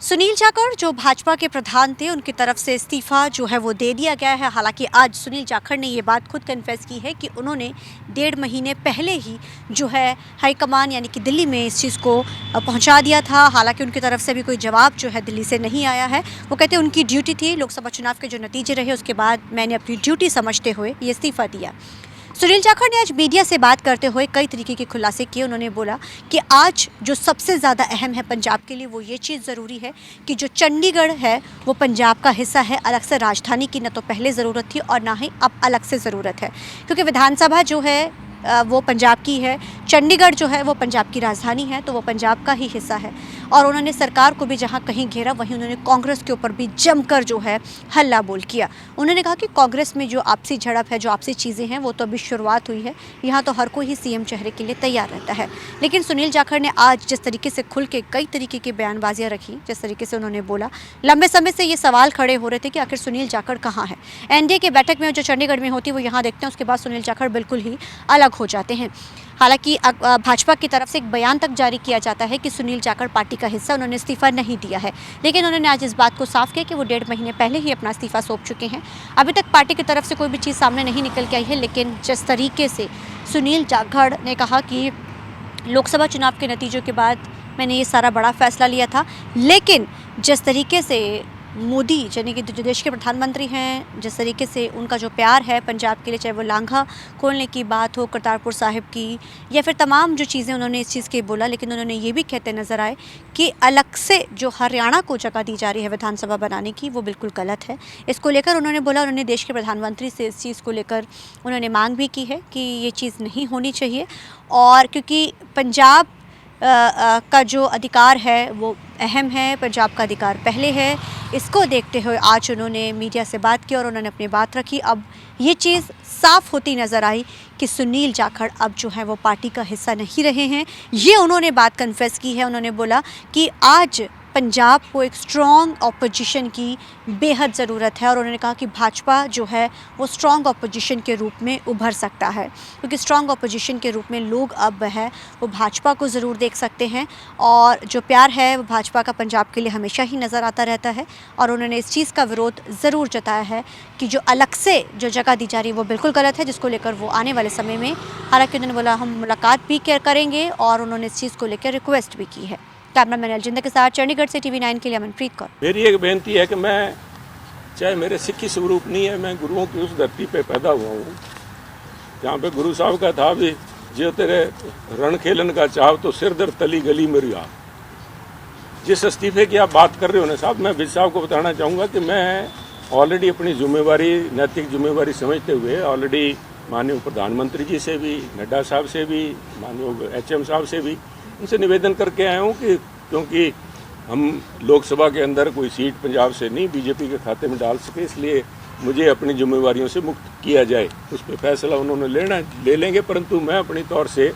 सुनील जाखड़ जो भाजपा के प्रधान थे, उनकी तरफ से इस्तीफा जो है वो दे दिया गया है। हालांकि आज सुनील जाखड़ ने ये बात खुद कन्फेस की है कि उन्होंने 1.5 महीने पहले ही जो है हाईकमान यानी कि दिल्ली में इस चीज़ को पहुंचा दिया था। हालांकि उनकी तरफ से भी कोई जवाब जो है दिल्ली से नहीं आया है। वो कहते हैं उनकी ड्यूटी थी, लोकसभा चुनाव के जो नतीजे रहे उसके बाद मैंने अपनी ड्यूटी समझते हुए ये इस्तीफा दिया। सुनील जाखड़ ने आज मीडिया से बात करते हुए कई तरीके के खुलासे किए। उन्होंने बोला कि आज जो सबसे ज़्यादा अहम है पंजाब के लिए वो ये चीज़ ज़रूरी है कि जो चंडीगढ़ है वो पंजाब का हिस्सा है। अलग से राजधानी की न तो पहले ज़रूरत थी और ना ही अब अलग से ज़रूरत है, क्योंकि विधानसभा जो है वो पंजाब की है, चंडीगढ़ जो है वो पंजाब की राजधानी है, तो वो पंजाब का ही हिस्सा है। और उन्होंने सरकार को भी जहां कहीं घेरा वहीं उन्होंने कांग्रेस के ऊपर भी जमकर जो है हल्ला बोल किया। उन्होंने कहा कि कांग्रेस में जो आपसी झड़प है, जो आपसी चीज़ें हैं, वो तो अभी शुरुआत हुई है। यहाँ तो हर कोई ही सीएम चेहरे के लिए तैयार रहता है। लेकिन सुनील जाखड़ ने आज जिस तरीके से खुल के कई तरीके की बयानबाजियाँ रखी, जिस तरीके से उन्होंने बोला, लंबे समय से ये सवाल खड़े हो रहे थे कि आखिर सुनील जाखड़ कहाँ है। एनडीए की बैठक में जो चंडीगढ़ में होती है वो यहाँ देखते हैं, उसके बाद सुनील जाखड़ बिल्कुल ही अलग हो जाते हैं। हालांकि भाजपा की तरफ से एक बयान तक जारी किया जाता है कि सुनील जाखड़ पार्टी का हिस्सा, उन्होंने इस्तीफा नहीं दिया है। लेकिन उन्होंने आज इस बात को साफ किया कि वो 1.5 महीने पहले ही अपना इस्तीफा सौंप चुके हैं। अभी तक पार्टी की तरफ से कोई भी चीज़ सामने नहीं निकल के आई है। लेकिन जिस तरीके से सुनील जाखड़ ने कहा कि लोकसभा चुनाव के नतीजों के बाद मैंने ये सारा बड़ा फैसला लिया था, लेकिन जिस तरीके से मोदी यानी कि जो देश के प्रधानमंत्री हैं, जिस तरीके से उनका जो प्यार है पंजाब के लिए, चाहे वो लांघा खोलने की बात हो, करतारपुर साहिब की, या फिर तमाम जो चीज़ें उन्होंने इस चीज़ की बोला। लेकिन उन्होंने ये भी कहते नज़र आए कि अलग से जो हरियाणा को जगह दी जा रही है विधानसभा बनाने की, वो बिल्कुल गलत है। इसको लेकर उन्होंने बोला, उन्होंने देश के प्रधानमंत्री से इस चीज़ को लेकर उन्होंने मांग भी की है कि ये चीज़ नहीं होनी चाहिए। और क्योंकि पंजाब का जो अधिकार है वो अहम है, पंजाब का अधिकार पहले है, इसको देखते हुए आज उन्होंने मीडिया से बात की और उन्होंने अपनी बात रखी। अब ये चीज़ साफ होती नज़र आई कि सुनील जाखड़ अब जो है वो पार्टी का हिस्सा नहीं रहे हैं। ये उन्होंने बात कन्फेस की है। उन्होंने बोला कि आज पंजाब को एक स्ट्रॉन्ग ऑपोजिशन की बेहद ज़रूरत है और उन्होंने कहा कि भाजपा जो है वो स्ट्रॉन्ग ऑपोजिशन के रूप में उभर सकता है, क्योंकि स्ट्रॉन्ग ऑपोजिशन के रूप में लोग अब है वो भाजपा को ज़रूर देख सकते हैं। और जो प्यार है वो भाजपा का पंजाब के लिए हमेशा ही नज़र आता रहता है। और उन्होंने इस चीज़ का विरोध ज़रूर जताया है कि जो अलग से जो जगह दी जा रही है वो बिल्कुल गलत है, जिसको लेकर वो आने वाले समय में, हालांकि उन्होंने बोला हम मुलाकात भी करेंगे और उन्होंने इस चीज़ को लेकर रिक्वेस्ट भी की है। कैमरामैन अलजिंदा के साथ चंडीगढ़ से TV9 के लिए अमनप्रीत कौर। मेरी एक बेनती है कि मैं, चाहे मेरे सिक्खी स्वरूप नहीं है, मैं गुरुओं की उस धरती पे पैदा हुआ हूँ जहाँ पे गुरु साहब का था भी, जो तेरे रण खेलन का चाव तो सिर दर तली गली मेरी आ। जिस इस्तीफे की आप बात कर रहे हो ना साहब, मैं विज साहब को बताना चाहूँगा कि मैं ऑलरेडी अपनी जिम्मेवारी, नैतिक जिम्मेवारी समझते हुए ऑलरेडी माननीय प्रधानमंत्री जी से भी, नड्डा साहब से भी, माननीय HM साहब से भी उनसे निवेदन करके आया हूँ कि क्योंकि हम लोकसभा के अंदर कोई सीट पंजाब से नहीं बीजेपी के खाते में डाल सके, इसलिए मुझे अपनी जिम्मेवारियों से मुक्त किया जाए। उस पर फैसला उन्होंने ले लेंगे, परंतु मैं अपनी तौर से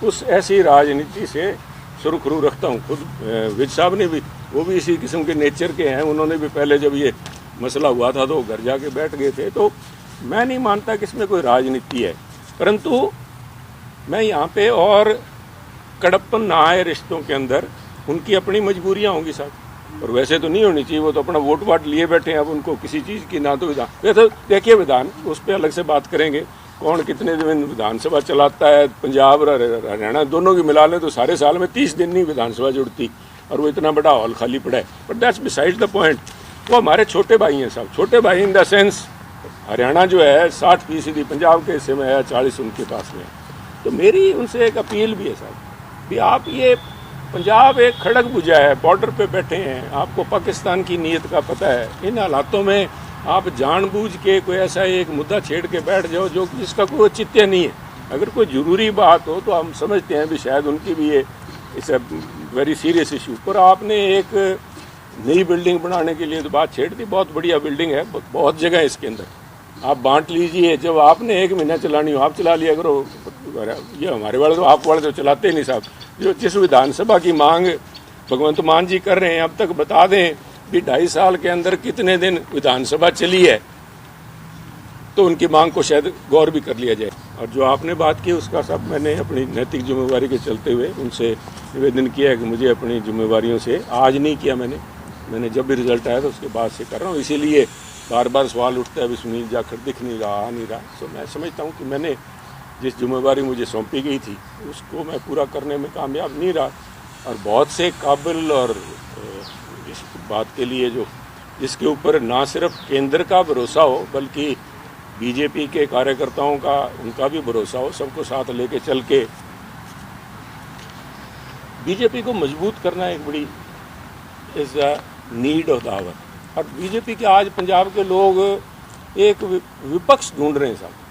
उस ऐसी राजनीति से सुरखरू रखता हूँ। खुद विज साहब ने भी, वो भी इसी किस्म के नेचर के हैं। उन्होंने भी पहले जब ये मसला हुआ था तो घर जाके बैठ गए थे। तो मैं नहीं मानता कि इसमें कोई राजनीति है, परंतु मैं यहाँ पे और कड़प्पन ना आए रिश्तों के अंदर, उनकी अपनी मजबूरियाँ होंगी साहब, और वैसे तो नहीं होनी चाहिए। वो तो अपना वोट वाट लिए बैठे हैं, अब उनको किसी चीज़ की ना तो विधान, वैसे देखिए विधान उस पर अलग से बात करेंगे, कौन कितने दिन विधानसभा चलाता है। पंजाब और हरियाणा दोनों की मिला लें तो सारे साल में 30 दिन नहीं विधानसभा जुड़ती, और वो इतना बड़ा हॉल खाली पड़ा है। But that's beside the point. वो हमारे छोटे भाई हैं साहब, छोटे भाई इन द सेंस हरियाणा जो है 60% पंजाब के हिस्से में है, 40 उनके पास में है। तो मेरी उनसे एक अपील भी है साहब भी, आप ये पंजाब एक खड़क बुझा है, बॉर्डर पे बैठे हैं, आपको पाकिस्तान की नीयत का पता है। इन हालातों में आप जानबूझ के कोई ऐसा एक मुद्दा छेड़ के बैठ जाओ जो जिसका कोई औचित्य नहीं है। अगर कोई ज़रूरी बात हो तो हम समझते हैं भी शायद उनकी भी ये इस वेरी सीरियस इशू पर आपने एक नई बिल्डिंग बनाने के लिए तो बात छेड़ दी। बहुत बढ़िया बिल्डिंग है, बहुत जगह है इसके अंदर, आप बांट लीजिए। जब आपने 1 महीना चलानी हो आप चला लिया करो। ये हमारे वाले तो, आप वाले तो चलाते ही नहीं साहब। जो जिस विधानसभा की मांग भगवंत मान जी कर रहे हैं, अब तक बता दें भी 2.5 साल के अंदर कितने दिन विधानसभा चली है, तो उनकी मांग को शायद गौर भी कर लिया जाए। और जो आपने बात की उसका सब मैंने अपनी नैतिक जिम्मेवारी के चलते हुए उनसे निवेदन किया है कि मुझे अपनी जिम्मेवारियों से, आज नहीं किया मैंने, मैंने जब भी रिजल्ट आया तो उसके बाद से कर रहा हूँ। इसीलिए बार बार सवाल उठता है अभी सुनील जाखड़ दिख नहीं रहा, आ नहीं रहा। तो मैं समझता हूँ कि मैंने जिस जिम्मेवारी मुझे सौंपी गई थी उसको मैं पूरा करने में कामयाब नहीं रहा। और बहुत से काबिल और इस बात के लिए जो इसके ऊपर ना सिर्फ केंद्र का भरोसा हो बल्कि बीजेपी के कार्यकर्ताओं का उनका भी भरोसा हो, सबको साथ लेके चल के बीजेपी को मजबूत करना एक बड़ी is the need of the hour. और बीजेपी के आज पंजाब के लोग एक विपक्ष ढूंढ रहे हैं साहब।